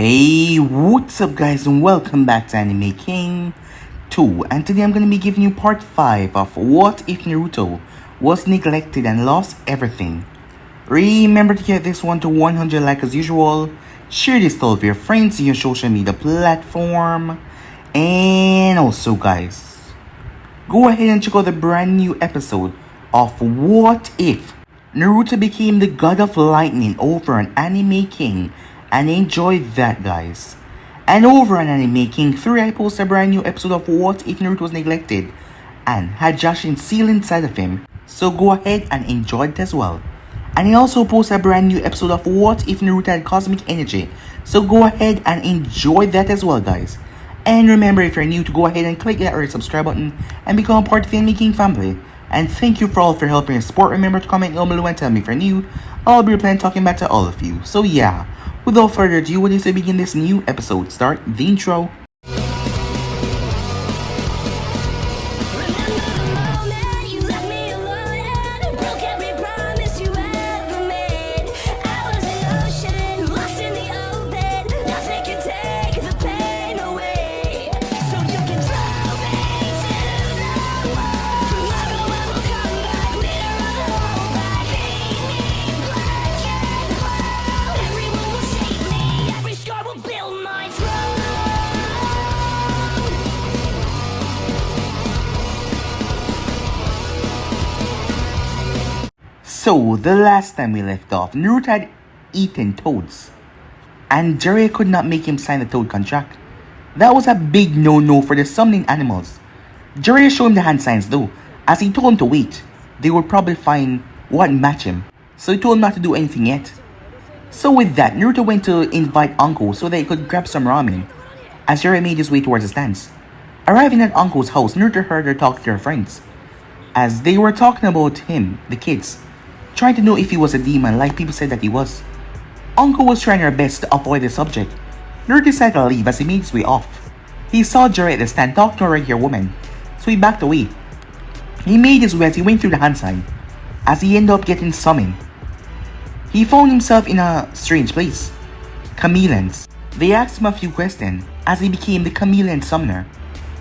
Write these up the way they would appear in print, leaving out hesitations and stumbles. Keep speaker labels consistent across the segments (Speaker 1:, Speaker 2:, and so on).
Speaker 1: Hey, what's up guys and welcome back to Anime King 2, and today I'm going to be giving you part 5 of What If Naruto Was Neglected and Lost Everything. Remember to get this one to 100 like as usual, share this to all of your friends in your social media platform, and also guys, go ahead and check out the brand new episode of What If Naruto Became the God of Lightning over on Anime King, and enjoy that guys. And over on Anime King 3 I posted a brand new episode of What If Naruto Was Neglected and had Jashin sealed inside of him, so go ahead and enjoy it as well. And I also posted a brand new episode of What If Naruto Had Cosmic Energy, so go ahead and enjoy that as well guys. And remember, if you're new, to go ahead and click that red subscribe button and become part of the Anime King family. And thank you for all for helping and support. Remember to comment down below and tell me if you're new. I'll be replying talking back to all of you. So yeah, without further ado, what is to begin this new episode? Start the intro. So, the last time we left off, Naruto had eaten toads, and Jiraiya could not make him sign the toad contract. That was a big no-no for the summoning animals. Jiraiya showed him the hand signs though, as he told him to wait. They would probably find what match him, so he told him not to do anything yet. So with that, Naruto went to invite Anko so that he could grab some ramen, as Jiraiya made his way towards the stands. Arriving at Anko's house, Naruto heard her talk to her friends, as they were talking about him, the kids, trying to know if he was a demon like people said that he was. Anko was trying her best to avoid the subject. Naruto decided to leave as he made his way off. He saw Jiraiya at the stand talking to a regular woman, so he backed away. He made his way as he went through the hand sign, as he ended up getting summoned. He found himself in a strange place. Chameleons. They asked him a few questions as he became the chameleon summoner,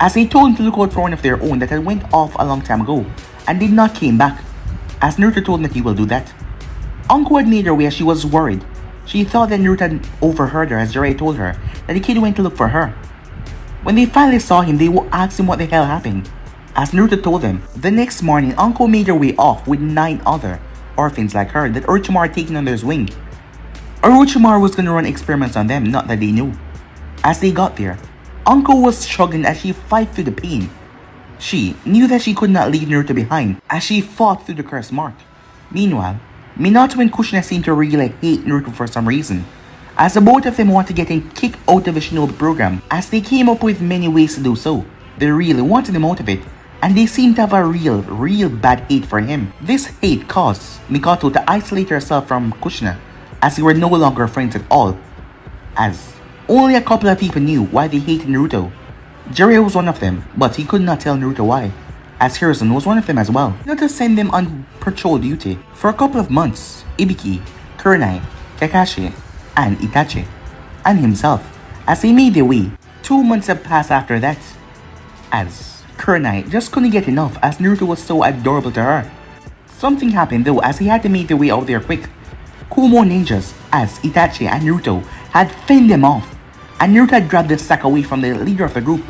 Speaker 1: as they told him to look out for one of their own that had went off a long time ago and did not came back, as Naruto told him that he will do that. Anko had made her way as she was worried. She thought that Naruto had overheard her as Jiraiya told her that the kid went to look for her. When they finally saw him, they asked him what the hell happened, as Naruto told them. The next morning, Anko made her way off with 9 other orphans like her that Orochimaru had taken under his wing. Orochimaru was going to run experiments on them, not that they knew. As they got there, Anko was struggling as she fought through the pain. She knew that she could not leave Naruto behind as she fought through the curse mark. Meanwhile, Minato and Kushina seemed to really hate Naruto for some reason, as the both of them wanted to get him kicked out of the shinobi program, as they came up with many ways to do so. They really wanted him out of it, and they seemed to have a real bad hate for him. This hate caused Minato to isolate herself from Kushina, as they were no longer friends at all, as only a couple of people knew why they hated Naruto. Jiraiya was one of them, but he could not tell Naruto why, as Treason was one of them as well. Not to send them on patrol duty for a couple of months. Ibiki, Kurenai, Kakashi, and Itachi, and himself, as they made their way. 2 months had passed after that, as Kurenai just couldn't get enough as Naruto was so adorable to her. Something happened though, as he had to make their way out there quick. Kumo ninjas, as Itachi and Naruto had fended them off, and Naruto had grabbed the sack away from the leader of the group.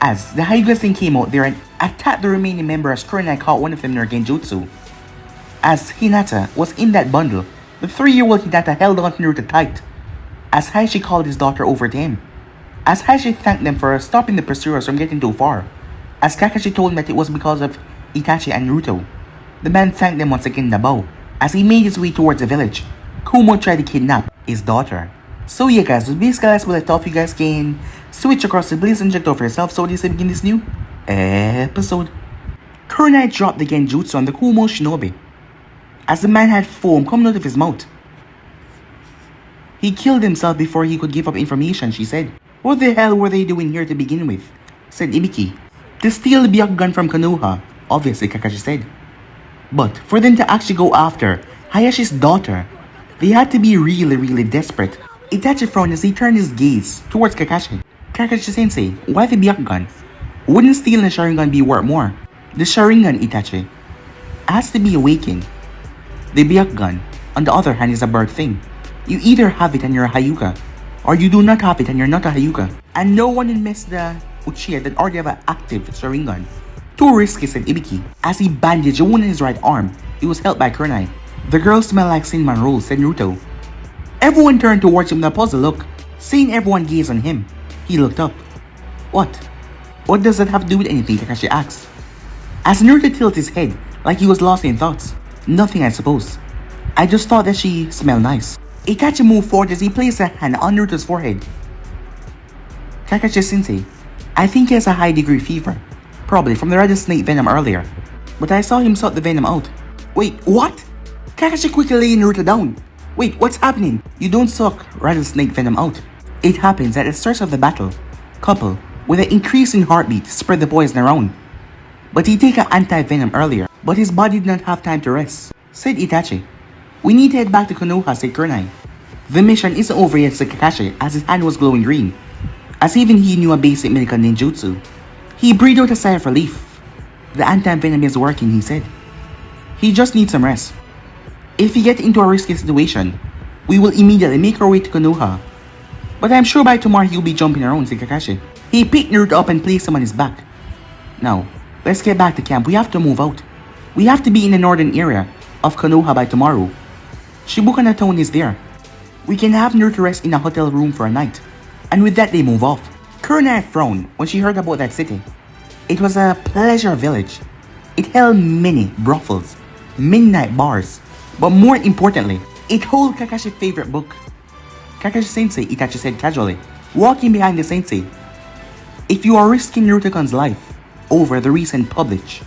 Speaker 1: As the High came out there and attacked the remaining member as Kurenai caught one of them in her genjutsu. As Hinata was in that bundle, the 3-year-old Hinata held on to Naruto tight, as Heishi called his daughter over to him, as Heishi thanked them for stopping the pursuers from getting too far, as Kakashi told him that it was because of Itachi and Naruto. The man thanked them once again in the bow. As he made his way towards the village, Kumo tried to kidnap his daughter. So yeah guys, with basically that's what I thought you guys can switch across the blaze and check out for yourself. So this is begin this new episode. Kurenai dropped the genjutsu on the Kumo shinobi, as the man had foam coming out of his mouth. He killed himself before he could give up information, she said. What the hell were they doing here to begin with? Said Ibiki. To steal the Byakugan from Konoha, obviously Kakashi said. But for them to actually go after Hayashi's daughter, they had to be really desperate. Itachi frowned as he turned his gaze towards Kakashi. Kakashi-sensei, why the Byakugan? Wouldn't stealing a Sharingan be worth more? The Sharingan, Itachi, has to be awakened. The Byakugan, on the other hand, is a bird thing. You either have it and you're a Hyuga, or you do not have it and you're not a Hyuga. And no one will miss the Uchiha that already have an active Sharingan. Too risky, said Ibiki. As he bandaged a wound in his right arm, he was held by Kunai. The girl smelled like cinnamon rolls, said Naruto. Everyone turned towards him with a puzzled look. Seeing everyone gaze on him, he looked up. What? What does that have to do with anything? Kakashi asked. As Naruto tilted his head like he was lost in thoughts. Nothing, I suppose. I just thought that she smelled nice. Itachi moved forward as he placed a hand on Naruto's forehead. Kakashi-sensei, I think he has a high degree fever. Probably from the red snake venom earlier. But I saw him suck the venom out. Wait, what? Kakashi quickly laid Naruto down. Wait, what's happening? You don't suck rattlesnake venom out. It happens at the start of the battle, coupled with an increase in heartbeat, spread the poison around. But he take an anti-venom earlier, but his body did not have time to rest, said Itachi. We need to head back to Konoha, said Kunai. The mission isn't over yet, said Kakashi, as his hand was glowing green. As even he knew a basic medical ninjutsu. He breathed out a sigh of relief. The anti-venom is working, he said. He just needs some rest. If we get into a risky situation, we will immediately make our way to Konoha. But I'm sure by tomorrow he'll be jumping around, said Kakashi. He picked Naruto up and placed him on his back. Now, let's get back to camp. We have to move out. We have to be in the northern area of Konoha by tomorrow. Shibuya town is there. We can have Naruto rest in a hotel room for a night. And with that they move off. Kunai frowned when she heard about that city. It was a pleasure village. It held many brothels, midnight bars, but more importantly, it held Kakashi's favorite book. Kakashi-sensei, Itachi said casually, walking behind the sensei. If you are risking Naruto-kun's life over the recent published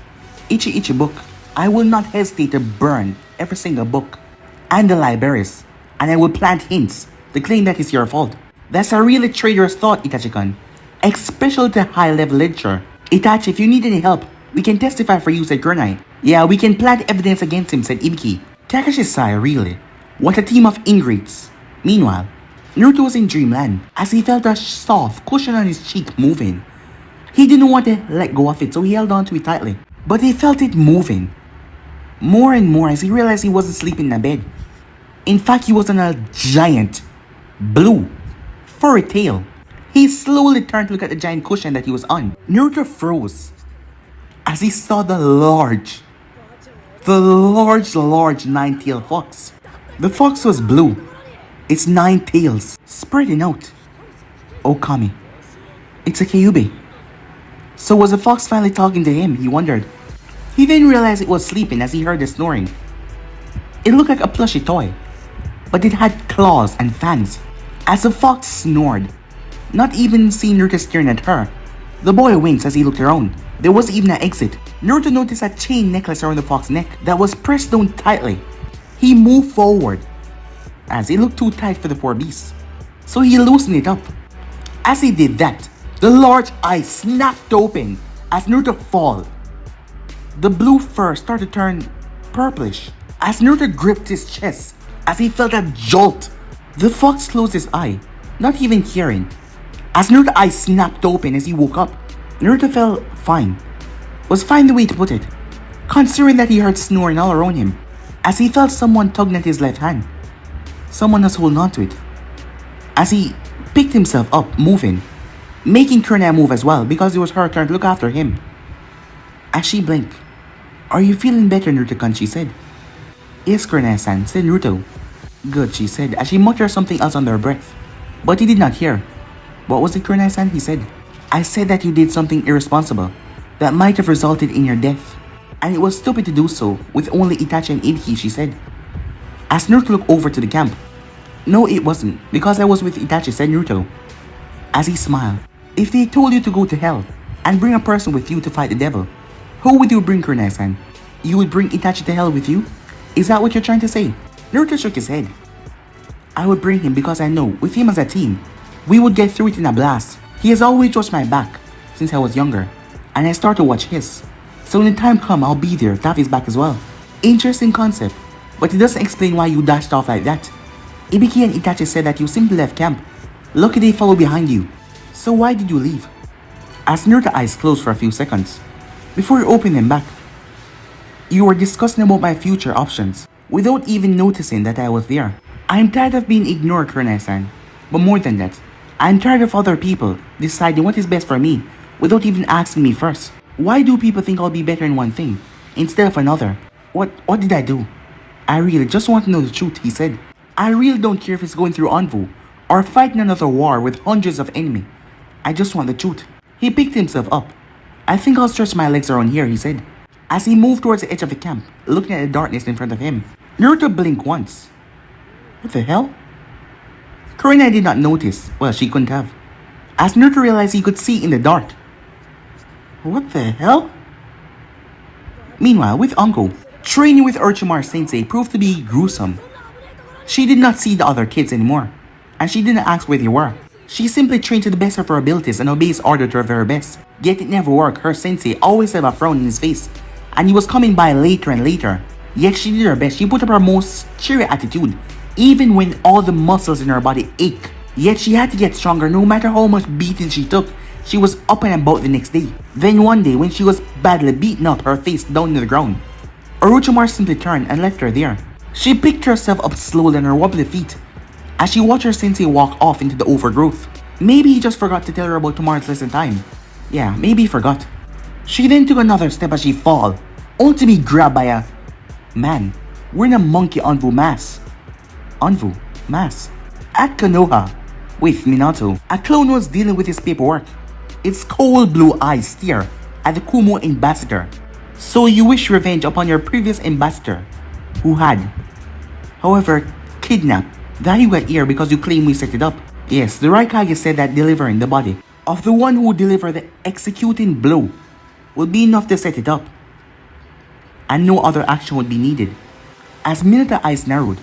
Speaker 1: Ichi book, I will not hesitate to burn every single book and the libraries, and I will plant hints to claim that it's your fault. That's a really traitorous thought, Itachi-kun, especially to high-level literature. Itachi, if you need any help, we can testify for you, said Kunai. Yeah, we can plant evidence against him, said Ibiki. Kakashi sighed, really. What a team of ingrates. Meanwhile, Naruto was in dreamland as he felt a soft cushion on his cheek moving. He didn't want to let go of it, so he held on to it tightly. But he felt it moving more and more as he realized he wasn't sleeping in a bed. In fact, he was on a giant, blue, furry tail. He slowly turned to look at the giant cushion that he was on. Naruto froze as he saw the large nine-tailed fox. The fox was blue, its 9 tails spreading out. Oh, Kami, it's a Kyuubi. So was the fox finally talking to him, he wondered. He then realized it was sleeping as he heard the snoring. It looked like a plushy toy, but it had claws and fangs. As the fox snored, not even seeing Naruto staring at her, the boy winked as he looked around. There was even an exit. Naruto noticed a chain necklace around the fox's neck that was pressed down tightly. He moved forward as it looked too tight for the poor beast, so he loosened it up. As he did that, the large eyes snapped open as Naruto fell. The blue fur started to turn purplish as Naruto gripped his chest as he felt a jolt. The fox closed his eye, not even hearing, as Naruto's eyes snapped open as he woke up. Naruto felt fine. Was fine the way to put it, considering that he heard snoring all around him, as he felt someone tugging at his left hand. Someone was holding on to it. As he picked himself up, moving, making Kunai move as well because it was her turn to look after him. As she blinked, "Are you feeling better, Naruto-kun?" she said. "Yes, Kunai-san," said Naruto. "Good," she said as she muttered something else under her breath. But he did not hear. "What was it, Kunai-san?" he said. "I said that you did something irresponsible that might have resulted in your death. And it was stupid to do so with only Itachi and Ibiki," she said. As Naruto looked over to the camp. "No, it wasn't, because I was with Itachi," said Naruto. As he smiled. "If they told you to go to hell and bring a person with you to fight the devil, who would you bring, Kunai-san? You would bring Itachi to hell with you? Is that what you're trying to say?" Naruto shook his head. "I would bring him because I know, with him as a team, we would get through it in a blast. He has always watched my back since I was younger, and I start to watch his. So when the time comes, I'll be there to have his back as well." Interesting concept, but it doesn't explain why you dashed off like that. Ibiki and Itachi said that you simply left camp. Lucky they followed behind you. So why did you leave? As Naruto's eyes closed for a few seconds, before he opened them back. You were discussing about my future options, without even noticing that I was there. I am tired of being ignored, Kurenai-san. But more than that, I am tired of other people deciding what is best for me, without even asking me first. Why do people think I'll be better in one thing, instead of another? What did I do? I really just want to know the truth, he said. I really don't care if it's going through Anvu, or fighting another war with hundreds of enemies. I just want the truth. He picked himself up. I think I'll stretch my legs around here, he said, as he moved towards the edge of the camp, looking at the darkness in front of him. Naruto blinked once. What the hell? Kurenai did not notice. Well, she couldn't have. As Naruto realized he could see in the dark. What the hell? Meanwhile, with Anko, training with Orochimaru sensei proved to be gruesome. She did not see the other kids anymore, and she didn't ask where they were. She simply trained to the best of her abilities and obeyed his order to her very best. Yet it never worked. Her sensei always had a frown in his face, and he was coming by later and later. Yet she did her best. She put up her most cheery attitude, even when all the muscles in her body ached. Yet she had to get stronger no matter how much beating she took. She was up and about the next day. Then one day, when she was badly beaten up, her face down to the ground, Orochimaru simply turned and left her there. She picked herself up slowly on her wobbly feet as she watched her sensei walk off into the overgrowth. Maybe he just forgot to tell her about tomorrow's lesson time. Yeah, maybe he forgot. She then took another step as she fall, only to be grabbed by a man wearing a monkey Anvu mask. Anvu mask. At Konoha, with Minato, a clone was dealing with his paperwork. Its cold blue eyes stare at the Kumo ambassador. So you wish revenge upon your previous ambassador, who had, however, kidnapped the Hyuga ear because you claim we set it up. Yes, the Raikage said that delivering the body of the one who delivered the executing blow would be enough to set it up, and no other action would be needed. As Minato's eyes narrowed,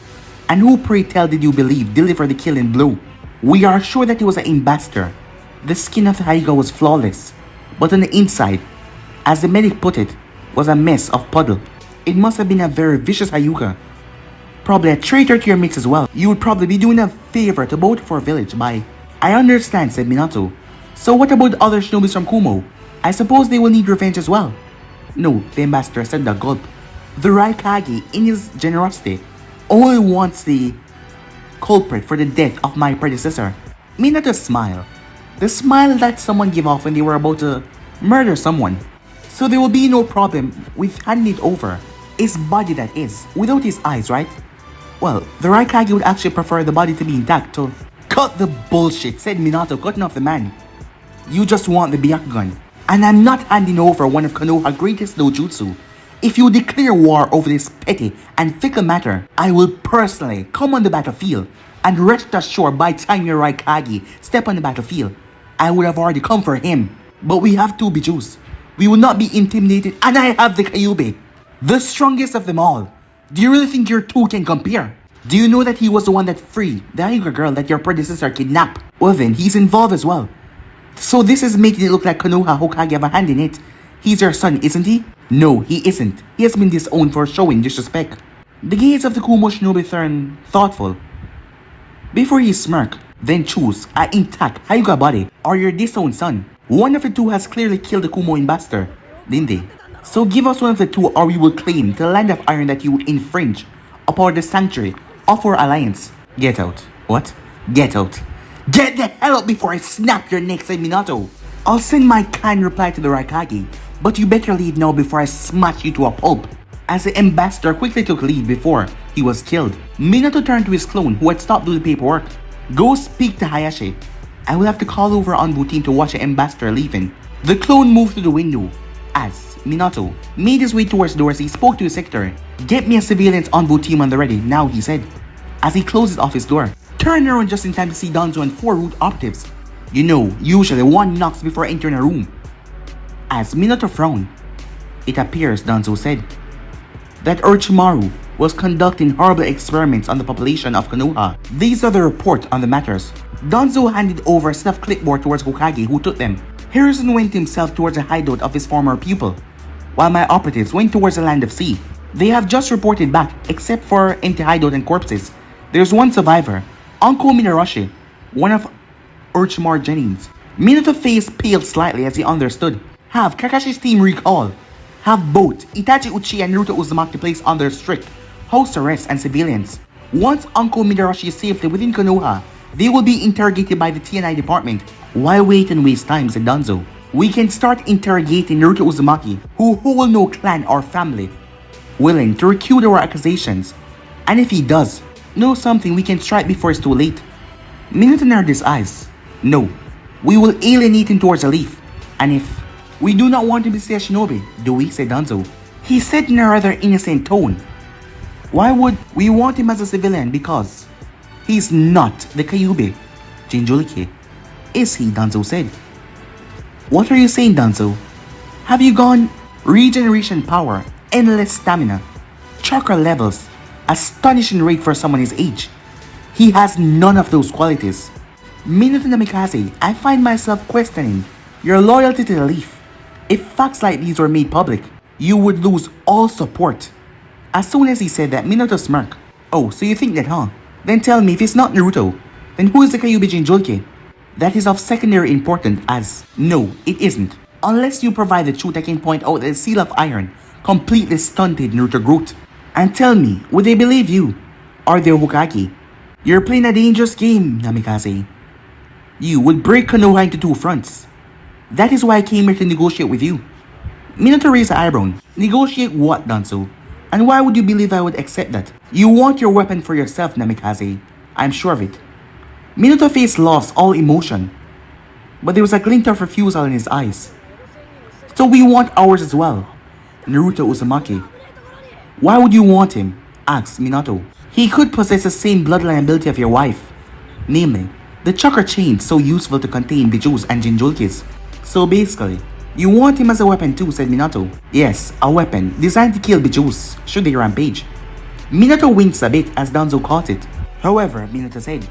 Speaker 1: and who pray tell did you believe delivered the killing blow? We are sure that he was an ambassador. The skin of the Hyuga was flawless, but on the inside, as the medic put it, was a mess of puddle. It must have been a very vicious Hyuga. Probably a traitor to your mates as well. You would probably be doing a favor to both for village by... I understand, said Minato. So what about the other shinobis from Kumo? I suppose they will need revenge as well. No, the ambassador said that gulp. The Raikage, in his generosity, only wants the culprit for the death of my predecessor. Minato smiled. The smile that someone gave off when they were about to murder someone. So there will be no problem with handing it over. His body, that is, without his eyes, right? Well, the Raikage would actually prefer the body to be intact, so... Cut the bullshit, said Minato, cutting off the man. You just want the Byakugan. And I'm not handing over one of Konoha's greatest dojutsu. If you declare war over this petty and fickle matter, I will personally come on the battlefield. And rest assured, by the time your Raikage step on the battlefield, I would have already come for him. But we have two Bijus. We will not be intimidated, and I have the Kyuubi, the strongest of them all. Do you really think your two can compare? Do you know that he was the one that freed the Hyuga girl that your predecessor kidnapped? Well then, he's involved as well. So this is making it look like Konoha Hokage have a hand in it. He's your son, isn't he? No, he isn't. He has been disowned for showing disrespect. The gaze of the Kumo shinobi turned thoughtful. Before he smirked, then choose an intact Hyuga body or your disowned son. One of the two has clearly killed the Kumo ambassador, didn't they? So give us one of the two or we will claim the land of iron that you infringe upon the sanctuary of our alliance. Get out. What? Get out. Get the hell out before I snap your neck, said Minato. I'll send my kind reply to the Raikage, but you better leave now before I smash you to a pulp. As the ambassador quickly took leave before he was killed, Minato turned to his clone who had stopped doing the paperwork. Go speak to Hayashi. I will have to call over Anbu team to watch the ambassador leaving. The clone moved to the window as Minato made his way towards the door as he spoke to his secretary. Get me a civilian's Anbu team on the ready now, he said, as he closes off his door. Turn around just in time to see Danzo and 4 root operatives. You know, usually one knocks before entering a room. As Minato frowned, it appears, Danzo said, that Orochimaru was conducting horrible experiments on the population of Konoha. These are the report on the matters. Danzo handed over a stuffed clipboard towards Hokage, who took them. Harrison went himself towards the hideout of his former pupil, while my operatives went towards the land of sea. They have just reported back, except for empty hideout and corpses. There's one survivor, Anko Minato, one of Orochimaru Genins. Minato's face paled slightly as he understood. Have Kakashi's team recall. Have both Itachi Uchiha and Naruto Uzumaki placed under strict house arrest and civilians. Once Anko Minato is safely within Konoha, they will be interrogated by the TNI department. Why wait and waste time, said Danzo. We can start interrogating Naruto Uzumaki, who hold no clan or family, willing to recuse our accusations. And if he does know something, we can strike before it's too late. Minato narrowed his eyes. No, we will alienate him towards a leaf. And if we do not want him to stay a shinobi, do we, said Danzo. He said in a rather innocent tone. Why would we want him as a civilian? Because he's not the Kyuubi Jinchuriki. Is he? Danzo said. What are you saying, Danzo? Have you gone regeneration power, endless stamina, chakra levels, astonishing rate for someone his age? He has none of those qualities. Minato Namikaze, I find myself questioning your loyalty to the leaf. If facts like these were made public, you would lose all support. As soon as he said that, Minato smirked. Oh, so you think that, huh? Then tell me, if it's not Naruto, then who is the Kyuubi Jinchuriki? That is of secondary importance as, no, it isn't. Unless you provide the truth, I can point out that the Seal of Iron completely stunted Naruto growth. And tell me, would they believe you? Or their Hokage? You're playing a dangerous game, Namikaze. You would break Konoha into two fronts. That is why I came here to negotiate with you. Minato raised an eyebrow. Negotiate what, Danzo? And why would you believe I would accept that? You want your weapon for yourself, Namikaze. I'm sure of it. Minato's face lost all emotion, but there was a glint of refusal in his eyes. So we want ours as well, Naruto Uzumaki. Why would you want him? Asked Minato. He could possess the same bloodline ability of your wife, namely, the chakra chain so useful to contain Bijus and Jinchurikis. So basically, you want him as a weapon too, said Minato. Yes, a weapon designed to kill Bijus should they rampage. Minato winced a bit as Danzo caught it. However, Minato said,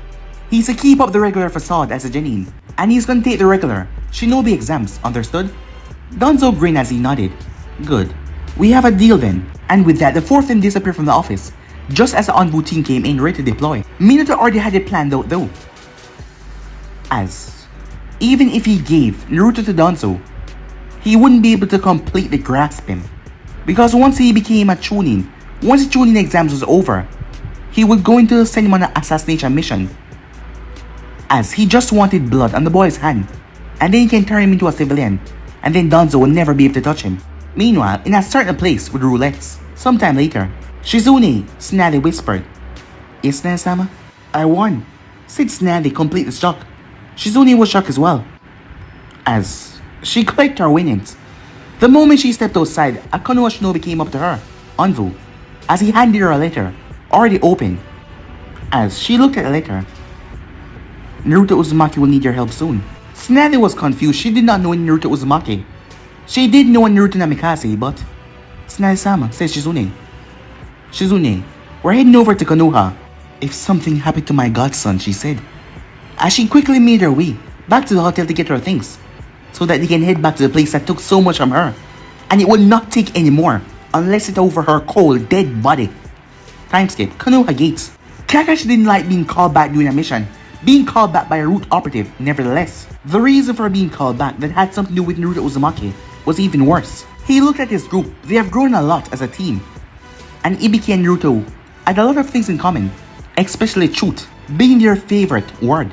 Speaker 1: he's to keep up the regular facade as a genin, and he's gonna take the regular shinobi exams, understood? Danzo grinned as he nodded. Good. We have a deal then. And with that, the fourth then disappeared from the office, just as the Anbu team came in ready to deploy. Minato already had it planned out though. As, even if he gave Naruto to Danzo, he wouldn't be able to completely grasp him. Because once he became a chunin, once the chunin exams was over, he would go into send him on an assassination mission. As he just wanted blood on the boy's hand, and then he can turn him into a civilian, and then Danzo will never be able to touch him. Meanwhile, in a certain place with roulettes, sometime later, Shizune, Tsunade whispered. Yes, Tsunade-sama? I won, said Tsunade, completely shocked. Shizune was shocked as well, as she clicked her winnings. The moment she stepped outside, a Konoha shinobi came up to her, Anvu, as he handed her a letter, already open. As she looked at the letter, Naruto Uzumaki will need your help soon. Tsunade was confused. She did not know any Naruto Uzumaki. She did know a Naruto Namikaze, but Tsunade-sama, says Shizune. Shizune, we're heading over to Konoha. If something happened to my godson, she said, as she quickly made her way back to the hotel to get her things, so that they can head back to the place that took so much from her. And it would not take any more unless it over her cold, dead body. Timeskip, Konoha gates. Kakashi didn't like being called back during a mission, being called back by a root operative. Nevertheless, the reason for being called back that had something to do with Naruto Uzumaki was even worse. He looked at his group. They have grown a lot as a team, and Ibiki and Naruto had a lot of things in common, especially truth being their favorite word.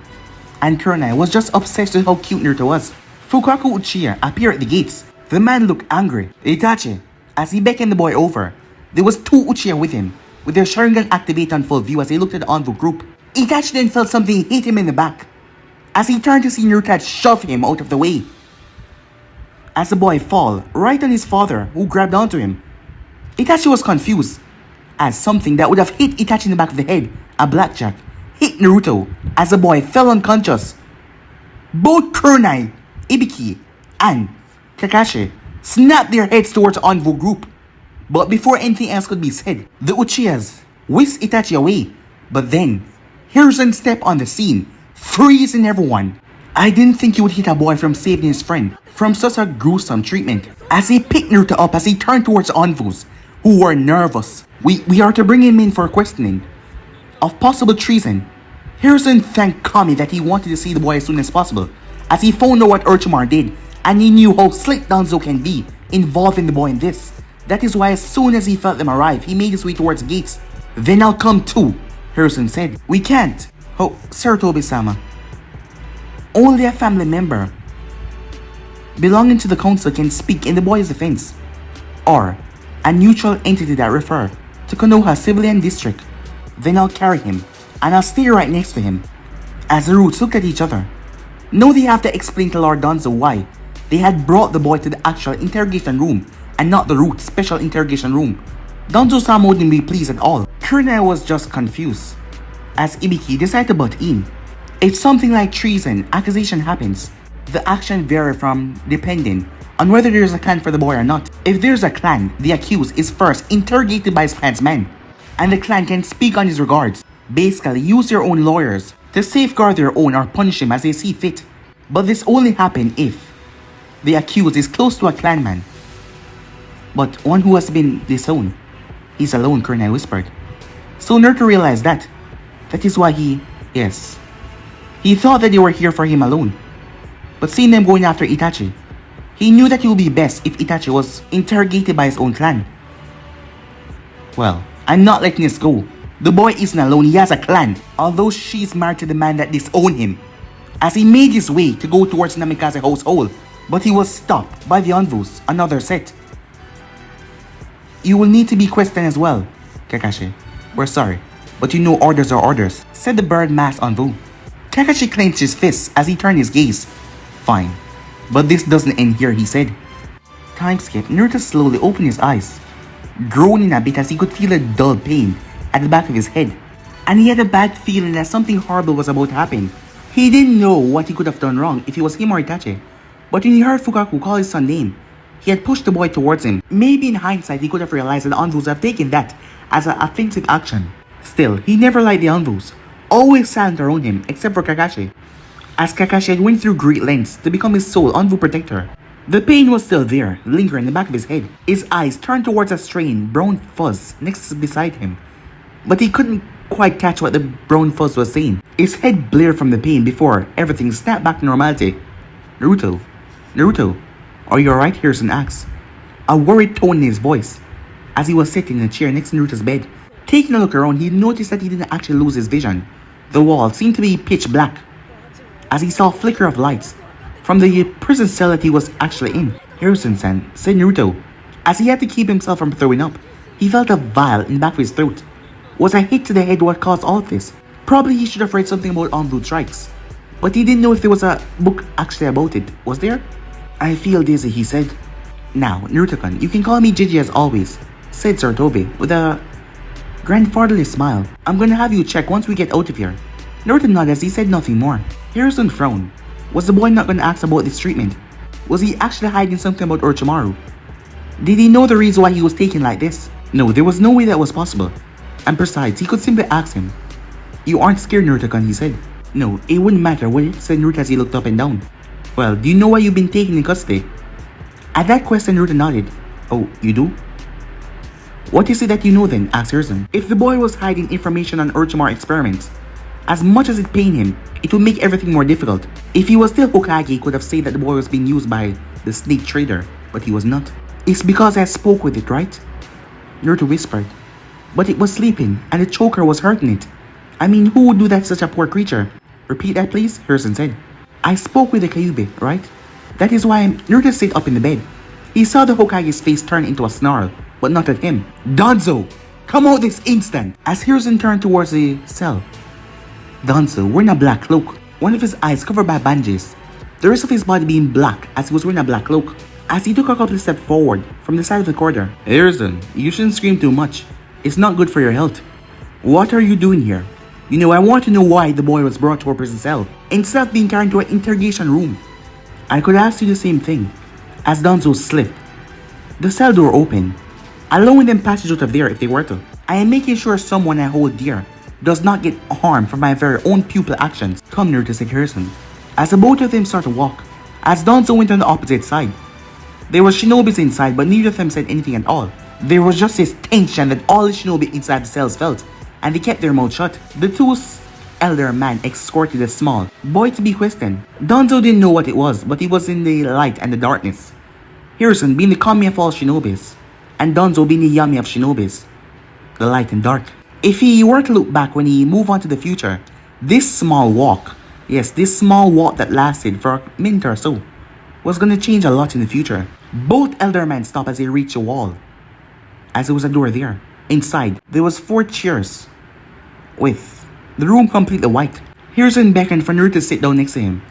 Speaker 1: And Kurenai was just obsessed with how cute Naruto was. Fukaku Uchiha appeared at the gates. The man looked angry. Itachi, as he beckoned the boy over, there was two Uchiha with him, with their Sharingan activated on full view as they looked at the Anbu group. Itachi then felt something hit him in the back, as he turned to see Naruto shove him out of the way. As the boy fall right on his father, who grabbed onto him. Itachi was confused, as something that would have hit Itachi in the back of the head, a blackjack, hit Naruto as the boy fell unconscious. Both Kurenai, Ibiki, and Kakashi snapped their heads towards the Anbu group. But before anything else could be said, the Uchihas whisked Itachi away. But then, Hiruzen stepped on the scene, freezing everyone. I didn't think he would hit a boy from saving his friend from such a gruesome treatment. As he picked Naruto up as he turned towards the Anvus, who were nervous. We are to bring him in for questioning. of possible treason. Hiruzen thanked Kami that he wanted to see the boy as soon as possible, as he found out what Orochimaru did, and he knew how slick Danzo can be, involving the boy in this. That is why as soon as he felt them arrive, he made his way towards the gates. Then I'll come too, Hiruzen said. We can't. Oh, Sarutobi-sama. Only a family member belonging to the council can speak in the boy's defense, or a neutral entity that refer to Konoha civilian district. Then I'll carry him, and I'll stay right next to him. As the roots looked at each other, now they have to explain to Lord Danzo why they had brought the boy to the actual interrogation room and not the root special interrogation room. Danzo-sama wouldn't be pleased at all. Kushina was just confused, as Ibiki decided to butt in. If something like treason, accusation happens, the action vary from depending on whether there's a clan for the boy or not. If there's a clan, the accused is first interrogated by his clansmen, and the clan can speak on his regards. Basically, use your own lawyers to safeguard their own or punish him as they see fit. But this only happens if the accused is close to a clanman, but one who has been disowned. He's alone, Kushina whispered. So Naruto realized that. That is why he thought that they were here for him alone. But seeing them going after Itachi, he knew that it would be best if Itachi was interrogated by his own clan. Well, I'm not letting this go. The boy isn't alone, he has a clan, although she's married to the man that disowned him. As he made his way to go towards Namikaze household, but he was stopped by the envoys, another set. You will need to be questioned as well, Kakashi. We're sorry, but you know orders are orders, said the bird masked envoy. Kakashi clenched his fists as he turned his gaze. Fine, but this doesn't end here, he said. Time skip. Naruto slowly opened his eyes, groaning a bit as he could feel a dull pain at the back of his head, and he had a bad feeling that something horrible was about to happen. He didn't know what he could have done wrong if it was him or Itachi, but when he heard Fukaku call his son's name, he had pushed the boy towards him. Maybe in hindsight he could have realized that the envoys have taken that as an offensive action. Still, he never liked the envoys, always silent around him except for Kakashi, as Kakashi had went through great lengths to become his sole envoy protector. The pain was still there, lingering in the back of his head. His eyes turned towards a strange brown fuzz next beside him, but he couldn't quite catch what the brown fuzz was saying. His head blared from the pain before everything snapped back to normality. Naruto, are you alright? Hiruzen asked, a worried tone in his voice, as he was sitting in a chair next to Naruto's bed. Taking a look around, he noticed that he didn't actually lose his vision. The wall seemed to be pitch black, as he saw a flicker of lights from the prison cell that he was actually in. Hiruzen-san, said Naruto, as he had to keep himself from throwing up. He felt a vial in the back of his throat. Was a hit to the head what caused all of this? Probably he should have read something about envoy strikes, but he didn't know if there was a book actually about it. Was there? I feel dizzy, he said. Now, Naruto-kun, you can call me Gigi as always, said Sarutobi with a grandfatherly smile. I'm gonna have you check once we get out of here. Naruto nodded as he said nothing more. Hiruzen frowned. Was the boy not gonna ask about this treatment? Was he actually hiding something about Orochimaru? Did he know the reason why he was taken like this? No, there was no way that was possible. And besides, he could simply ask him. You aren't scared, Naruto-kun, he said. No, it wouldn't matter, would it? Said Naruto as he looked up and down. Well, do you know why you've been taken in custody? At that question, Naruto nodded. Oh, you do? What is it that you know then? Asked Hiruzen. If the boy was hiding information on Orochimaru experiments, as much as it pained him, it would make everything more difficult. If he was still Hokage, he could have said that the boy was being used by the snake trader, but he was not. It's because I spoke with it, right? Naruto whispered. But it was sleeping, and the choker was hurting it. I mean, who would do that to such a poor creature? Repeat that, please, Hiruzen said. I spoke with the Kyuubi, right? That is why Naruto sat up in the bed. He saw the Hokage's face turn into a snarl, but not at him. Danzo, come out this instant! As Hiruzen turned towards the cell. Danzo, wearing a black cloak, one of his eyes covered by bandages, the rest of his body being black as he was wearing a black cloak. As he took a couple of steps forward from the side of the corridor. Hiruzen, you shouldn't scream too much. It's not good for your health. What are you doing here? You know, I want to know why the boy was brought to a prison cell instead of being carried to an interrogation room. I could ask you the same thing. As Danzo slipped, the cell door opened, allowing them passage out of there if they were to. I am making sure someone I hold dear does not get harmed from my very own pupil actions. Come near to said Hiruzen. As the both of them started to walk, as Danzo went on the opposite side, there were shinobis inside, but neither of them said anything at all. There was just this tension that all the shinobi inside the cells felt, and they kept their mouth shut. The two elder man escorted the small boy to be questioned. Danzo didn't know what it was, but he was in the light and the darkness. Harrison being the kami of all shinobis, and Danzo being the yami of shinobis, the light and dark. If he were to look back when he moved on to the future, this small walk, yes, this small walk that lasted for a minute or so, was going to change a lot in the future. Both elder men stopped as they reached a wall, as there was a door there. Inside, there was 4 chairs, with the room completely white. Harrison beckoned for Naruto to sit down next to him,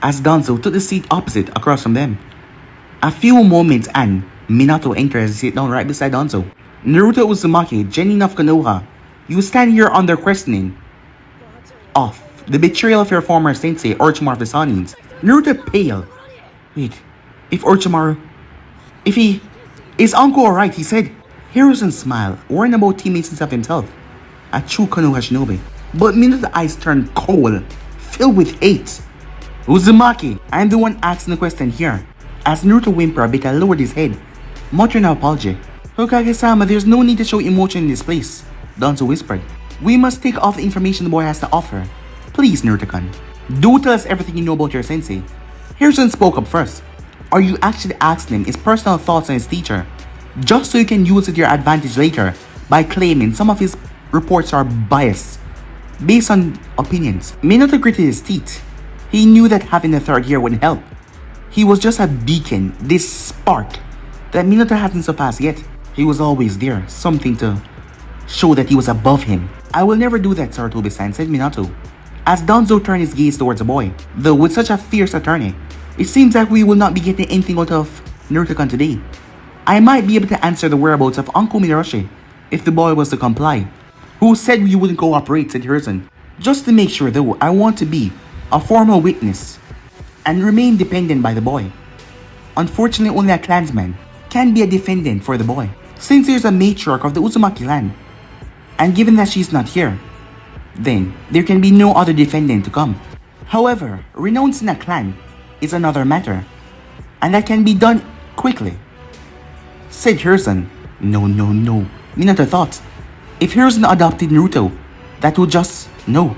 Speaker 1: as Danzo took the seat opposite across from them. A few moments and Minato entered as he sat down right beside Danzo. Naruto Uzumaki, Genin of Konoha, you stand here under questioning of the betrayal of your former sensei, Orochimaru of the Sanins. Naruto pale. Wait, if Orochimaru... If he... Is Anko alright? He said. Harrison smiled, worrying about teammates and of himself. A true Konoha shinobi. But Minato's eyes turned cold, filled with hate. Uzumaki, I am the one asking the question here. As Naruto whimpered a bit and lowered his head, muttering an apology. Hokage-sama, there's no need to show emotion in this place, Danzo whispered. We must take off the information the boy has to offer. Please, Naruto-kun, do tell us everything you know about your sensei. Harrison spoke up first. Are you actually asking him his personal thoughts on his teacher, just so you can use it to your advantage later by claiming some of his reports are biased, based on opinions? Minato gritted his teeth. He knew that having the third year wouldn't help. He was just a beacon, this spark that Minato hadn't surpassed yet. He was always there, something to show that he was above him. I will never do that, Sarutobi-san, said Minato, as Danzo turned his gaze towards the boy. Though with such a fierce attorney, it seems like we will not be getting anything out of Naruto-kun today. I might be able to answer the whereabouts of Uncle Midarashi if the boy was to comply. Who said you wouldn't cooperate, said Harrison. Just to make sure though, I want to be a formal witness and remain dependent by the boy. Unfortunately, only a clansman can be a defendant for the boy, since there's a matriarch of the Uzumaki clan, and given that she's not here, then there can be no other defendant to come. However, renouncing a clan is another matter, and that can be done quickly, said Harrison. No, Minato thought. If Harrison adopted Naruto, that would just... no.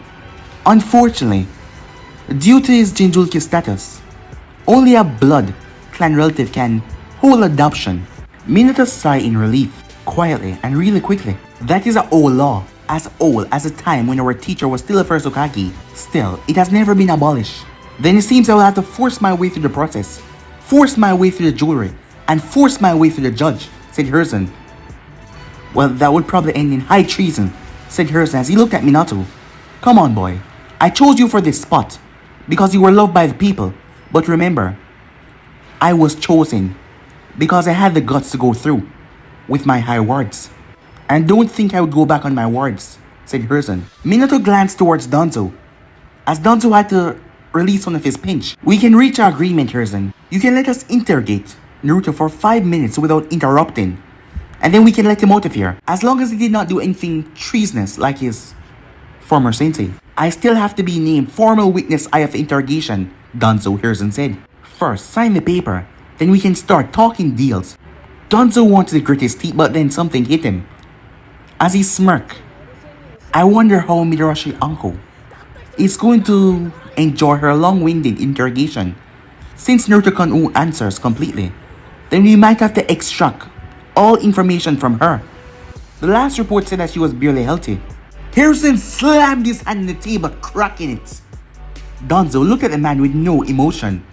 Speaker 1: Unfortunately, due to his Jinchuriki status, only a blood clan relative can hold adoption. Minato sighed in relief, quietly and really quickly. That is an old law, as old as the time when our teacher was still a first Hokage. Still, it has never been abolished. Then it seems I will have to force my way through the process, force my way through the jewelry, and force my way through the judge, said Harrison. Well, that would probably end in high treason, said Harrison as he looked at Minato. Come on, boy. I chose you for this spot because you were loved by the people. But remember, I was chosen because I had the guts to go through with my high words. And don't think I would go back on my words, said Harrison. Minato glanced towards Danzo, as Danzo had to release one of his pinch. We can reach our agreement, Harrison. You can let us interrogate Naruto for 5 minutes without interrupting, and then we can let him out of here, as long as he did not do anything treasonous like his former sensei. I still have to be named formal witness eye of interrogation, Danzo, Harrison said. First, sign the paper, then we can start talking deals. Danzo wanted to grit his teeth, but then something hit him. As he smirked, I wonder how Midarashi Anko is going to enjoy her long-winded interrogation. Since Naruto-kun won't answer us completely, then we might have to extract all information from her. The last report said that she was barely healthy. Harrison slammed his hand on the table, cracking it. Danzo looked at the man with no emotion.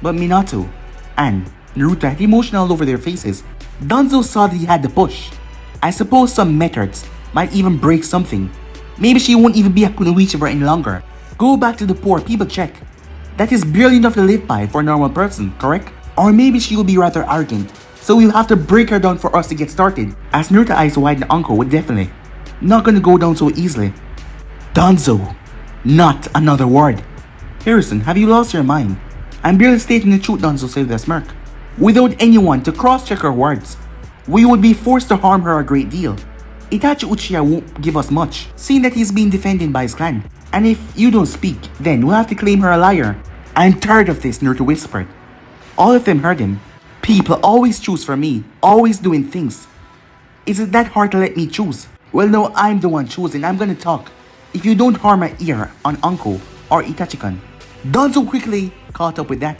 Speaker 1: But Minato and Naruto had emotion all over their faces. Danzo saw that he had to push. I suppose some methods might even break something. Maybe she won't even be a kunoichi for any longer. Go back to the poor people check. That is barely enough to live by for a normal person, correct? Or maybe she will be rather arrogant, so we'll have to break her down for us to get started. As Naruto's eyes widened, Anko would definitely not gonna go down so easily. Danzo, not another word. Harrison, have you lost your mind? I'm barely stating the truth, Danzo said with a smirk. Without anyone to cross-check her words, we would be forced to harm her a great deal. Itachi Uchiha won't give us much, seeing that he's being defended by his clan. And if you don't speak, then we'll have to claim her a liar. I'm tired of this, Naruto whispered. All of them heard him. People always choose for me, always doing things. Is it that hard to let me choose? Well, no, I'm the one chosen. I'm gonna talk. If you don't harm my ear on Anko or Itachi-kun. Danzo quickly caught up with that.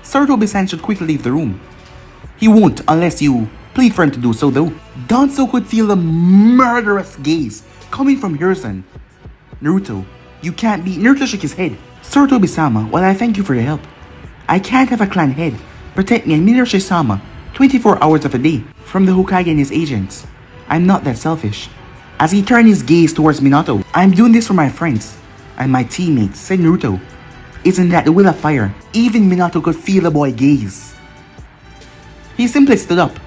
Speaker 1: Sarutobi-san should quickly leave the room. He won't unless you plead for him to do so though. Danzo could feel the murderous gaze coming from Hiruzen. Naruto, you can't be. Naruto shook his head. Sarutobi-sama, well, I thank you for your help. I can't have a clan head protect me and Minato-sama 24 hours of a day from the Hokage and his agents. I'm not that selfish. As he turned his gaze towards Minato, I'm doing this for my friends and my teammates, said Naruto. Isn't that the will of fire? Even Minato could feel the boy gaze. He simply stood up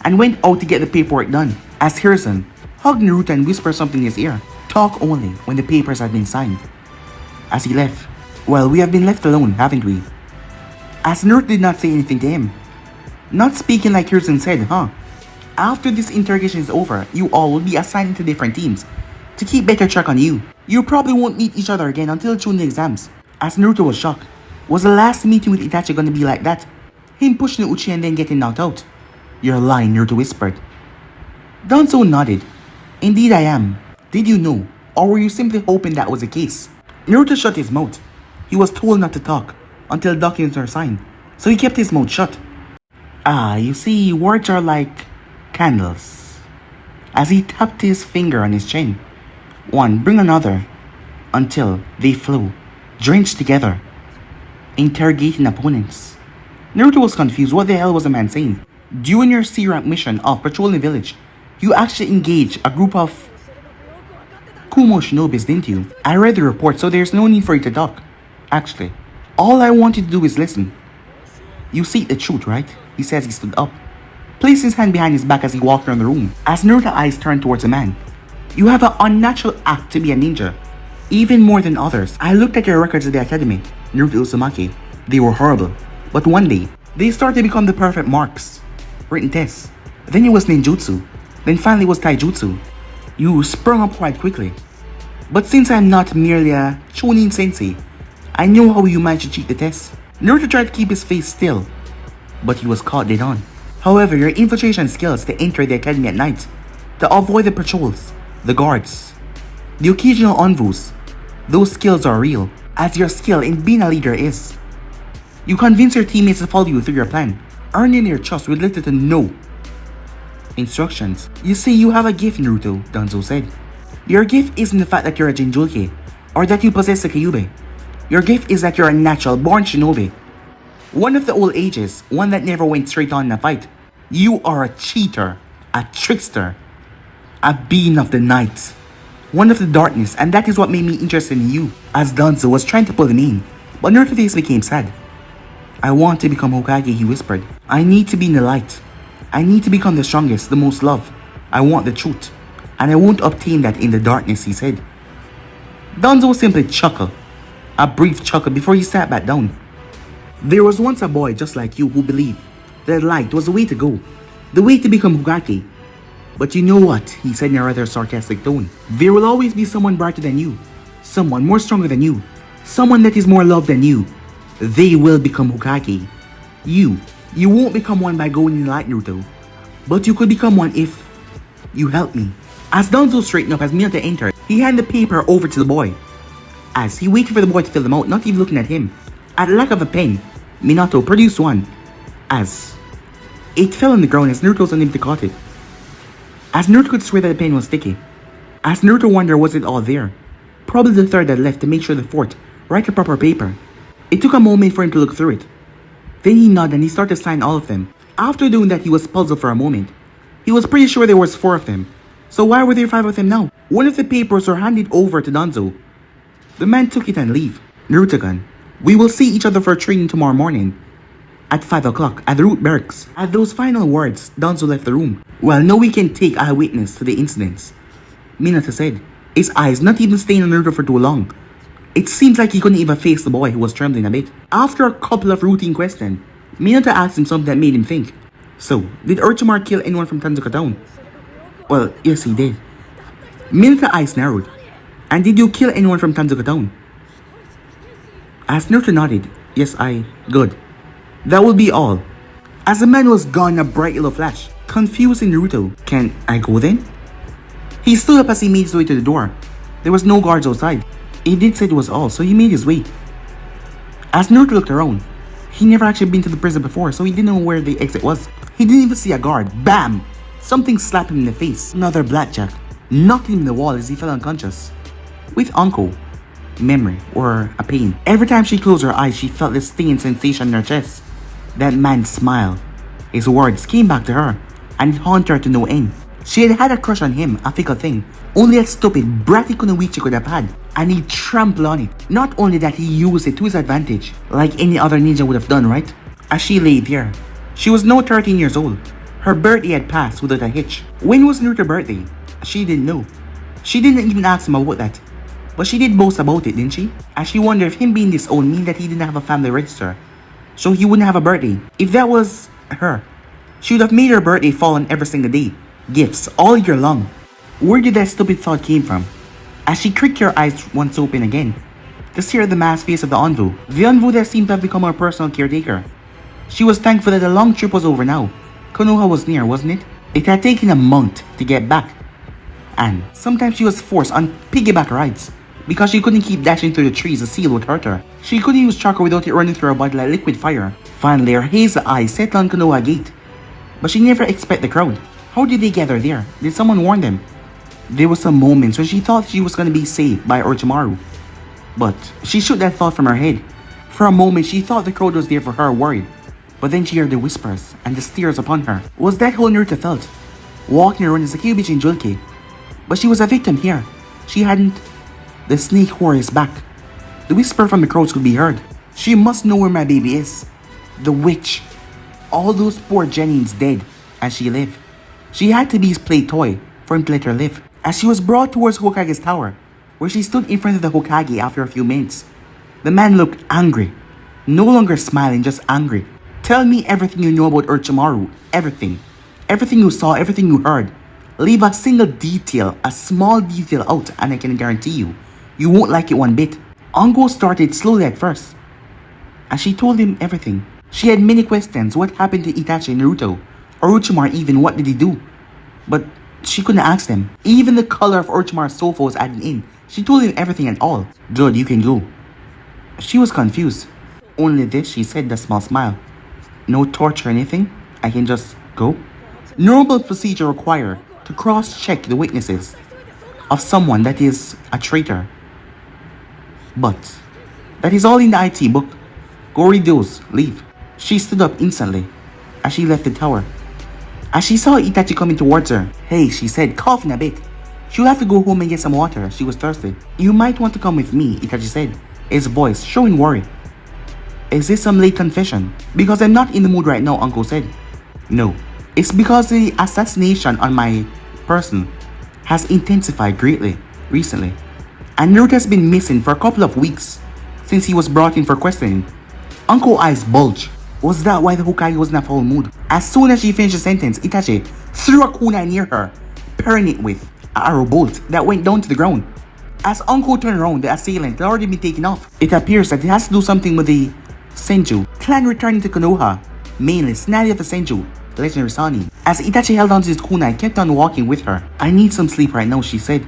Speaker 1: and went out to get the paperwork done as Hiruzen hugged Naruto and whispered something in his ear. Talk only when the papers had been signed. As he left, well, we have been left alone, haven't we? As Naruto did not say anything to him. Not speaking like Hiruzen said, huh? After this interrogation is over, you all will be assigned to different teams to keep better track on you. You probably won't meet each other again until Chunin exams. As Naruto was shocked. Was the last meeting with Itachi gonna be like that? Him pushing the Uchiha and then getting knocked out? You're lying, Naruto whispered. Danzo nodded. Indeed I am. Did you know? Or were you simply hoping that was the case? Naruto shut his mouth. He was told not to talk until documents are signed, so he kept his mouth shut. Ah, you see, words are like candles. As he tapped his finger on his chin. One, bring another, until they flow, drenched together, interrogating opponents. Naruto was confused. What the hell was the man saying? During your C-rank mission of patrolling the village, you actually engaged a group of Kumo shinobis, didn't you? I read the report, so there's no need for you to talk. Actually, all I want you to do is listen. You seek the truth, right? He says he stood up, placed his hand behind his back as he walked around the room. As Naruto's eyes turned towards the man, you have an unnatural act to be a ninja, even more than others. I looked at your records at the academy, Naruto Uzumaki. They were horrible, but one day, they started to become the perfect marks. Written tests, then it was ninjutsu, then finally it was taijutsu. You sprung up quite quickly. But since I'm not merely a Chunin sensei, I know how you managed to cheat the test. Naruto tried to keep his face still, but he was caught dead on. However, your infiltration skills to enter the academy at night, to avoid the patrols, the guards, the occasional envoys, those skills are real, as your skill in being a leader is. You convince your teammates to follow you through your plan, earning their trust with little to no instructions. You see, you have a gift, Naruto, Danzo said. Your gift isn't the fact that you're a Jinchuriki, or that you possess a Kyuubi. Your gift is that you're a natural born shinobi. One of the old ages, one that never went straight on in a fight. You are a cheater, a trickster, a being of the night, one of the darkness, and that is what made me interested in you. As Danzo was trying to pull him in, but Naruto's face became sad. I want to become Hokage, he whispered. I need to be in the light. I need to become the strongest, the most loved. I want the truth, and I won't obtain that in the darkness, he said. Danzo simply chuckled, a brief chuckle before he sat back down. There was once a boy just like you who believed that light was the way to go, the way to become Hokage. But you know what, he said in a rather sarcastic tone. There will always be someone brighter than you, someone more stronger than you, someone that is more loved than you. They will become Hokage. You won't become one by going in the light, Naruto, but you could become one if you help me. As Danzo straightened up as Minato entered, he handed the paper over to the boy. As he waited for the boy to fill them out, not even looking at him. At the lack of a pen, Minato produced one. As it fell on the ground as Naruto was unable to caught it. As Naruto could swear that the pen was sticky. As Naruto wondered, was it all there? Probably the third that left to make sure the fourth write the proper paper. It took a moment for him to look through it. Then he nodded and he started to sign all of them. After doing that, he was puzzled for a moment. He was pretty sure there was 4 of them. So why were there 5 of them now? One of the papers were handed over to Danzo. The man took it and left. Naruto-gun, we will see each other for training tomorrow morning at 5 o'clock at the Root Barracks. At those final words, Danzo left the room. Well, no one can take eyewitness to the incidents, Minato said, his eyes not even staying on Naruto for too long. It seems like he couldn't even face the boy who was trembling a bit. After a couple of routine questions, Minato asked him something that made him think. So, did Orochimaru kill anyone from Tanzuka Town? Well, yes he did. Minato's eyes narrowed. And did you kill anyone from Tanzuka Town? As Naruto nodded, yes good. That will be all. As the man was gone in a bright yellow flash, confusing Naruto, can I go then? He stood up as he made his way to the door. There was no guards outside. He did say it was all, so he made his way. As Naruto looked around, he never actually been to the prison before, so he didn't know where the exit was. He didn't even see a guard. Bam! Something slapped him in the face. Another blackjack knocked him in the wall as he fell unconscious. With Anko, memory or a pain. Every time she closed her eyes, she felt this stinging sensation in her chest. That man's smile, his words came back to her, and it haunted her to no end. She had had a crush on him, a fickle thing. Only a stupid, bratty Kunoichi could have had, and he trampled on it. Not only that, he used it to his advantage, like any other ninja would have done, right? As she lay there, she was now 13 years old. Her birthday had passed without a hitch. When was Naruto's birthday? She didn't know. She didn't even ask him about that. But she did boast about it, didn't she? As she wondered if him being disowned mean that he didn't have a family register, so he wouldn't have a birthday. If that was her, she would have made her birthday fall on every single day. Gifts all year long. Where did that stupid thought came from? As she cricked her eyes once open again, to stare at the masked face of the Anvu. The Anvu that seemed to have become her personal caretaker. She was thankful that the long trip was over now. Konoha was near, wasn't it? It had taken a month to get back. And sometimes she was forced on piggyback rides. Because she couldn't keep dashing through the trees, the seal would hurt her. She couldn't use chakra without it running through her body like liquid fire. Finally, her hazel eyes settled on Konoha Gate. But she never expected the crowd. How did they gather there? Did someone warn them? There were some moments when she thought she was going to be saved by Orochimaru. But she shook that thought from her head. For a moment, she thought the crowd was there for her, worried. But then she heard the whispers and the stares upon her. Was that how Naruto felt? Walking around as a Kyuubi Jinjulke. But she was a victim here. She hadn't. The snake horror is back. The whisper from the crowds could be heard. She must know where my baby is. The witch. All those poor Genins dead as she lived. She had to be his play toy for him to let her live. As she was brought towards Hokage's tower, where she stood in front of the Hokage after a few minutes, the man looked angry. No longer smiling, just angry. Tell me everything you know about Orochimaru. Everything. Everything you saw, everything you heard. Leave a single detail, a small detail out, and I can guarantee you, you won't like it one bit. Anko started slowly at first. As she told him everything, she had many questions. What happened to Itachi and Naruto? Orochimaru even, what did he do? But she couldn't ask them. Even the color of Orochimaru's sofa was added in. She told him everything and all. Dude, you can go. She was confused. Only this, she said with a small smile. No torture or anything? I can just go? Normal procedure require to cross-check the witnesses of someone that is a traitor. But that is all in the IT book. Go read those. Leave. She stood up instantly as she left the tower. As she saw Itachi coming towards her, hey, she said, coughing a bit. She'll have to go home and get some water. She was thirsty. You might want to come with me, Itachi said, his voice showing worry. Is this some late confession? Because I'm not in the mood right now, Uncle said. No, it's because the assassination on my person has intensified greatly recently. And Naruto has been missing for a couple of weeks since he was brought in for questioning. Uncle's eyes bulged. Was that why the Hokage was in a foul mood? As soon as she finished the sentence, Itachi threw a kunai near her, parrying it with an arrow bolt that went down to the ground. As Anko turned around, the assailant had already been taken off. It appears that it has to do something with the Senju clan returning to Konoha, mainly Tsunade of the Senju, the legendary Sani. As Itachi held onto his kunai and kept on walking with her. I need some sleep right now, she said.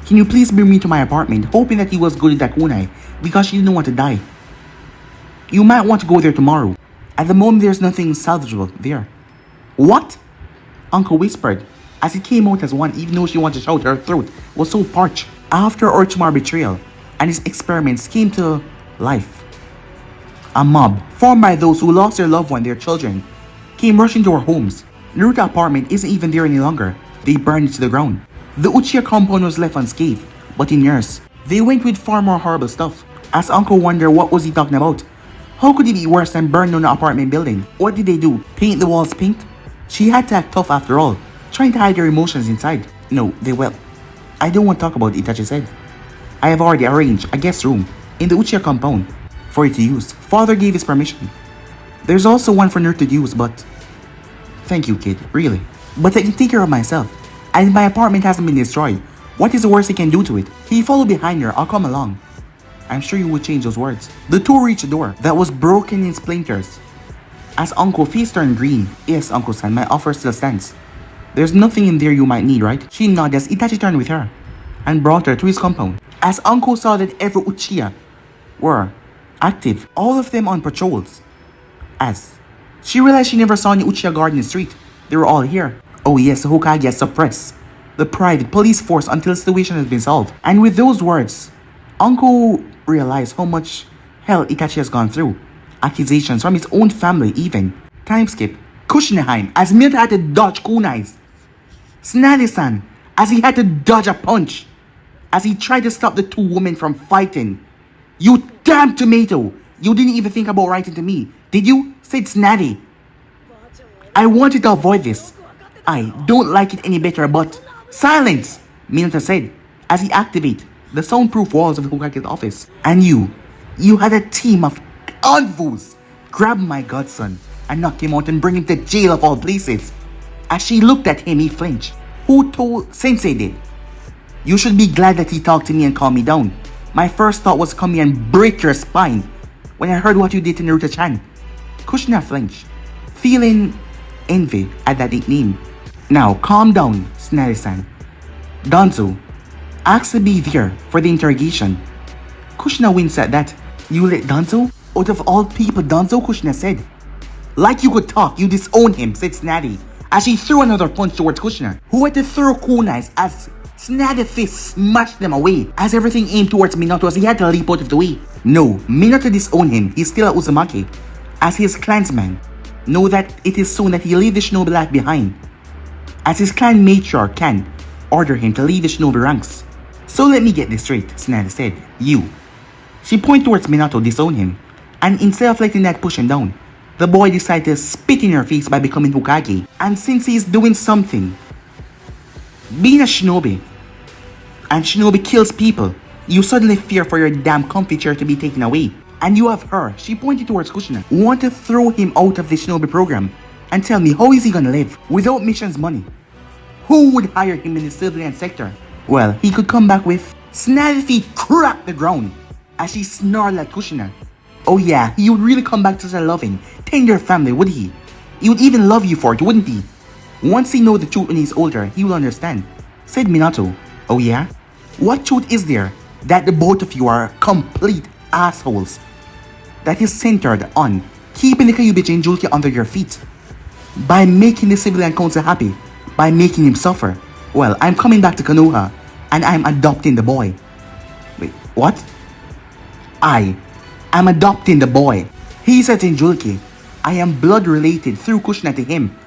Speaker 1: Can you please bring me to my apartment, hoping that he was good at that kunai, because she didn't want to die. You might want to go there tomorrow. At the moment, there's nothing salvageable there. What? Uncle whispered, as it came out as one, even though she wanted to shout, her throat was so parched. After Orochimaru's betrayal and his experiments came to life, a mob, formed by those who lost their loved one, their children, came rushing to our homes. Naruto's apartment isn't even there any longer. They burned it to the ground. The Uchiha compound was left unscathed, but in years, they went with far more horrible stuff. As Uncle wondered what was he talking about. How could it be worse than burning down an apartment building? What did they do? Paint the walls pink? She had to act tough after all, trying to hide her emotions inside. No, they will. I don't want to talk about it, Itachi said. I have already arranged a guest room in the Uchiha compound for it to use. Father gave his permission. There's also one for Naruto to use, but... Thank you, kid, really. But I can take care of myself. And my apartment hasn't been destroyed. What is the worst he can do to it? He followed behind her. I'll come along. I'm sure you would change those words. The two reached the door that was broken in splinters. As Uncle face turned green. Yes, Uncle-san, my offer still stands. There's nothing in there you might need, right? She nodded as Itachi turned with her and brought her to his compound. As Anko saw that every Uchiha were active, all of them on patrols. As she realized she never saw any Uchiha guard in the street. They were all here. Oh yes, the Hokage has suppressed the private police force until the situation has been solved. And with those words, Anko realized how much hell Itachi has gone through. Accusations from his own family even. Time skip. Kushina as Minato had to dodge kunais. Tsunade-san as he had to dodge a punch as he tried to stop the two women from fighting. You damn tomato! You didn't even think about writing to me, did you? Said Tsunade. I wanted to avoid this. I don't like it any better, but silence! Minato said as he activated the soundproof walls of the Hokage's office. And you had a team of envoys grab my godson and knock him out and bring him to jail of all places. As she looked at him, he flinched. Who told Sensei did? You should be glad that he talked to me and calmed me down. My first thought was to come here and break your spine when I heard what you did to Naruto-chan. Kushina flinched, feeling envy at that nickname. Now, calm down, Tsunade-san. Danzo asked to be there for the interrogation. Kushina winced at that. You let Danzo? Out of all people, Danzo, Kushina said. Like you could talk, you disown him, said Tsunade, as she threw another punch towards Kushina, who had to throw kunais as Tsunade's fist smashed them away, as everything aimed towards Minato as he had to leap out of the way. No, Minato disowned him. He's still at Uzumaki, as his clansman. Know that it is soon that he'll leave the shinobi life behind, as his clan matriarch can order him to leave the shinobi ranks. So let me get this straight, Tsunade said. You. She pointed towards Minato, disown him, and instead of letting that push him down, the boy decided to spit in her face by becoming Hokage. And since he's doing something, being a shinobi, and shinobi kills people, you suddenly fear for your damn comfy chair to be taken away. And you have her, she pointed towards Kushina, want to throw him out of the shinobi program. And tell me, how is he gonna live without missions money? Who would hire him in the civilian sector? Well, he could come back with Tsunade's feet cracked the ground as she snarled at Kushina. Oh yeah, he would really come back to such a loving, tender family, would he? He would even love you for it, wouldn't he? Once he knows the truth when he's older, he will understand, said Minato. Oh yeah? What truth is there that the both of you are complete assholes? That is centered on keeping the Kyuubi Jinchuriki under your feet. By making the civilian council happy, by making him suffer. Well, I'm coming back to Konoha, and I'm adopting the boy. Wait, what? I'm adopting the boy. He said Jinchuriki, I am blood related through Kushina to him,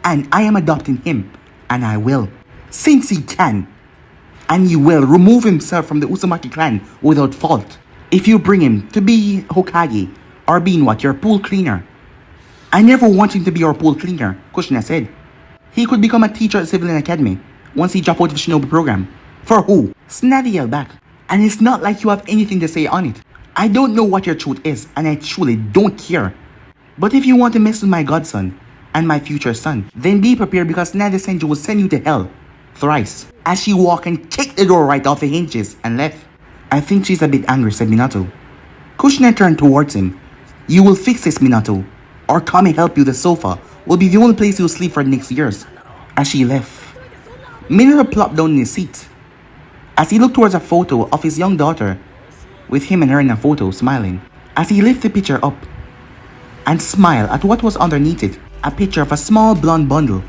Speaker 1: and I am adopting him, and I will, since he can, and he will remove himself from the Uzumaki clan without fault. If you bring him to be Hokage, or being what, your pool cleaner. I never want him to be our pool cleaner, Kushina said. He could become a teacher at Civilian Academy once he dropped out of the Shinobi program. For who? Tsunade yelled back. And it's not like you have anything to say on it. I don't know what your truth is, and I truly don't care. But if you want to mess with my godson and my future son, then be prepared because Tsunade Senju will send you to hell thrice. As she walked and kicked the door right off the hinges and left. I think she's a bit angry, said Minato. Kushina turned towards him. You will fix this, Minato, or come and help you. The sofa will be the only place you'll sleep for the next years. As she left, Minato plopped down in his seat as he looked towards a photo of his young daughter with him and her in a photo, smiling. As he lifted the picture up and smiled at what was underneath it, a picture of a small blonde bundle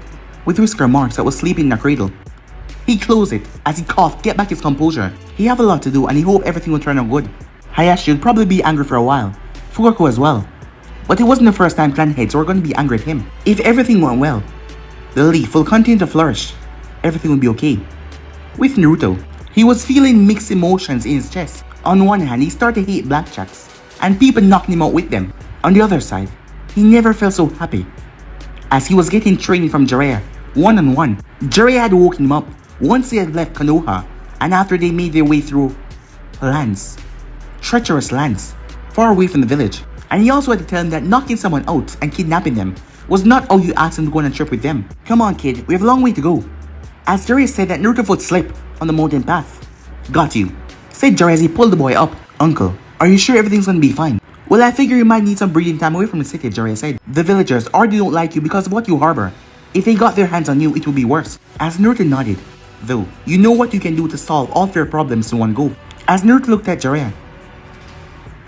Speaker 1: with whisker marks that was sleeping in a cradle. He closed it as he coughed, get back his composure. He have a lot to do and he hoped everything will turn out good. Hayashi would probably be angry for a while, Fugaku as well. But it wasn't the first time clan heads were going to be angry at him. If everything went well, the leaf will continue to flourish. Everything will be okay. With Naruto, he was feeling mixed emotions in his chest. On one hand, he started to hate blackjacks, and people knocking him out with them. On the other side, he never felt so happy, as he was getting training from Jiraiya, one-on-one. Jiraiya had woken him up once they had left Konoha, and after they made their way through lands, treacherous lands, far away from the village. And he also had to tell him that knocking someone out and kidnapping them was not how you asked him to go on a trip with them. Come on kid, we have a long way to go. As Jiraiya said that Naruto would slip on the mountain path. Got you, said Jiraiya as he pulled the boy up. Uncle, are you sure everything's gonna be fine? Well, I figure you might need some breathing time away from the city, Jiraiya said. The villagers already don't like you because of what you harbor If they got their hands on you, it would be worse. As Naruto nodded, though, you know what you can do to solve all of your problems in one go. As Naruto looked at Jiraiya,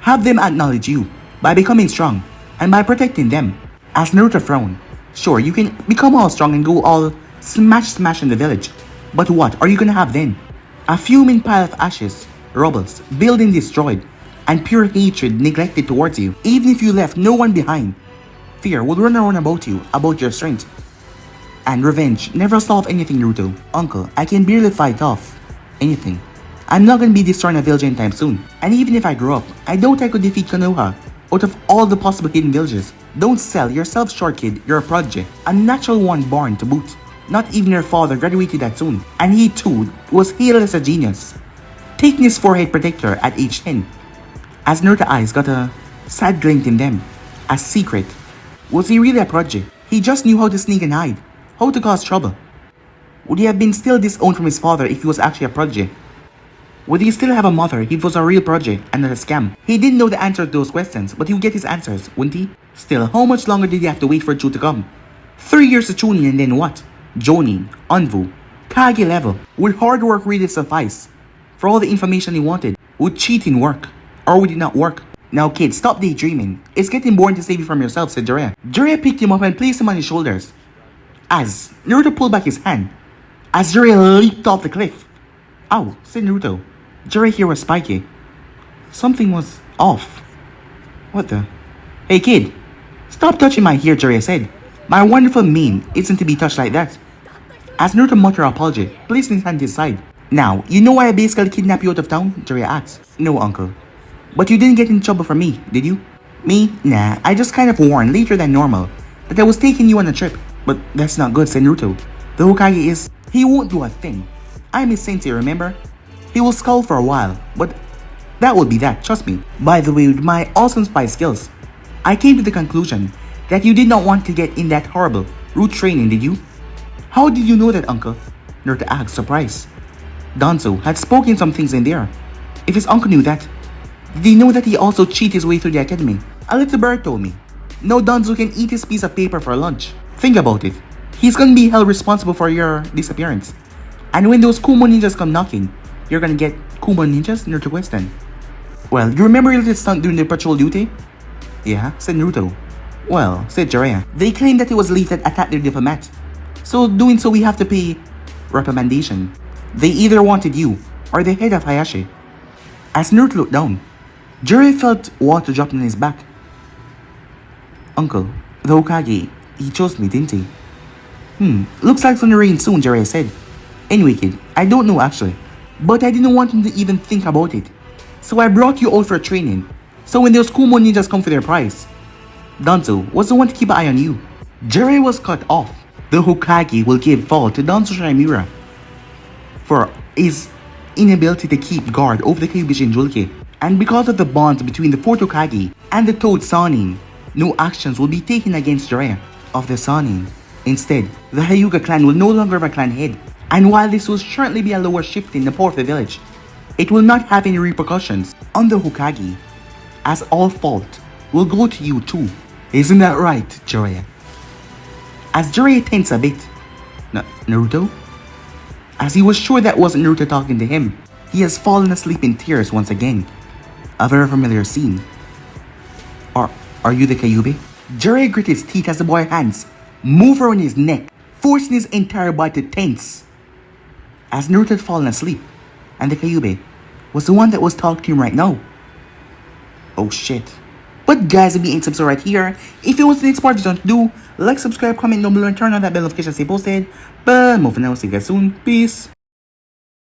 Speaker 1: have them acknowledge you by becoming strong and by protecting them. As Naruto frowned, sure, you can become all strong and go all smash in the village, but what are you gonna have then? A fuming pile of ashes, rubbles, building destroyed, and pure hatred neglected towards you. Even if you left no one behind, fear would run around about you, about your strength. And revenge never solve anything, Naruto. Uncle, I can barely fight off anything. I'm not gonna be destroying a village anytime soon. And even if I grew up, I doubt I could defeat Konoha out of all the possible hidden villages. Don't sell yourself short, kid. You're a prodigy. A natural one born to boot. Not even your father graduated that soon. And he too was hailed as a genius, taking his forehead protector at age 10. As Naruto's eyes got a sad glint in them. A secret. Was he really a prodigy? He just knew how to sneak and hide. How to cause trouble. Would he have been still disowned from his father if he was actually a prodigy? Would he still have a mother if he was a real prodigy and not a scam? He didn't know the answer to those questions, but he would get his answers, wouldn't he? Still, how much longer did he have to wait for Chu to come? 3 years to Chunin and then what? Jonin, Anvu, Kage level. Would hard work really suffice for all the information he wanted? Would cheating work? Or would it not work? Now kid, stop daydreaming. It's getting boring to save you from yourself, said Jiraiya. Jiraiya picked him up and placed him on his shoulders. As Naruto pulled back his hand, as Jiraiya leaped off the cliff. Ow, said Naruto. Jiraiya here was spiky. Something was off. What the? Hey kid, stop touching my hair, Jiraiya said. My wonderful mane isn't to be touched like that. As Naruto muttered an apology, placing his hand to his side. Now, you know why I basically kidnapped you out of town? Jiraiya asked. No, uncle. But you didn't get in trouble for me, did you? Me? Nah, I just kind of warned later than normal that I was taking you on a trip. But that's not good, said Naruto. The Hokage is... He won't do a thing. I'm his sensei, remember? He will scowl for a while, but that will be that, trust me. By the way, with my awesome spy skills, I came to the conclusion that you did not want to get in that horrible root training, did you? How did you know that, uncle? Naruto asked, surprised. Danzo had spoken some things in there. If his uncle knew that, did he know that he also cheated his way through the academy? A little bird told me. No Danzo can eat his piece of paper for lunch. Think about it. He's gonna be held responsible for your disappearance. And when those Kumo ninjas come knocking, you're gonna get Kumo ninjas? Naruto questioned. Well, you remember your little stunt during the patrol duty? Yeah, said Naruto. Well, said Jiraiya, they claim that it was Leaf that attacked their diplomat. So doing so we have to pay reprimandation. They either wanted you or the head of Hayashi. As Naruto looked down, Jiraiya felt water dropping on his back. Uncle, the Hokage, he chose me, didn't he? Looks like it's gonna rain soon, Jiraiya said. Anyway kid, I don't know actually, but I didn't want him to even think about it. So I brought you out for training, so when those Kumo ninjas come for their prize, Danzo was the one to keep an eye on you. Jiraiya was cut off. The Hokage will give fault to Danzo Shimura for his inability to keep guard over the Kyuubi Jinchuriki. And because of the bonds between the fourth Hokage and the Toad Sannin, no actions will be taken against Jiraiya of the Sannin. Instead, the Hyuga clan will no longer have a clan head. And while this will certainly be a lower shift in the poor of the village, it will not have any repercussions on the Hokage, as all fault will go to you too. Isn't that right, Jiraiya? As Jiraiya tensed a bit. Naruto? As he was sure that wasn't Naruto talking to him, he has fallen asleep in tears once again. A very familiar scene. Are you the Kyuubi? Jiraiya grit his teeth as the boy's hands move around his neck, forcing his entire body to tense. As Naruto had fallen asleep, and the Kyuubi was the one that was talking to him right now. Oh shit. But guys, if you ain't subscribed right here, if you want the next part you don't do, like, subscribe, comment down below, and turn on that bell notification to stay posted. But moving on, see you guys soon. Peace.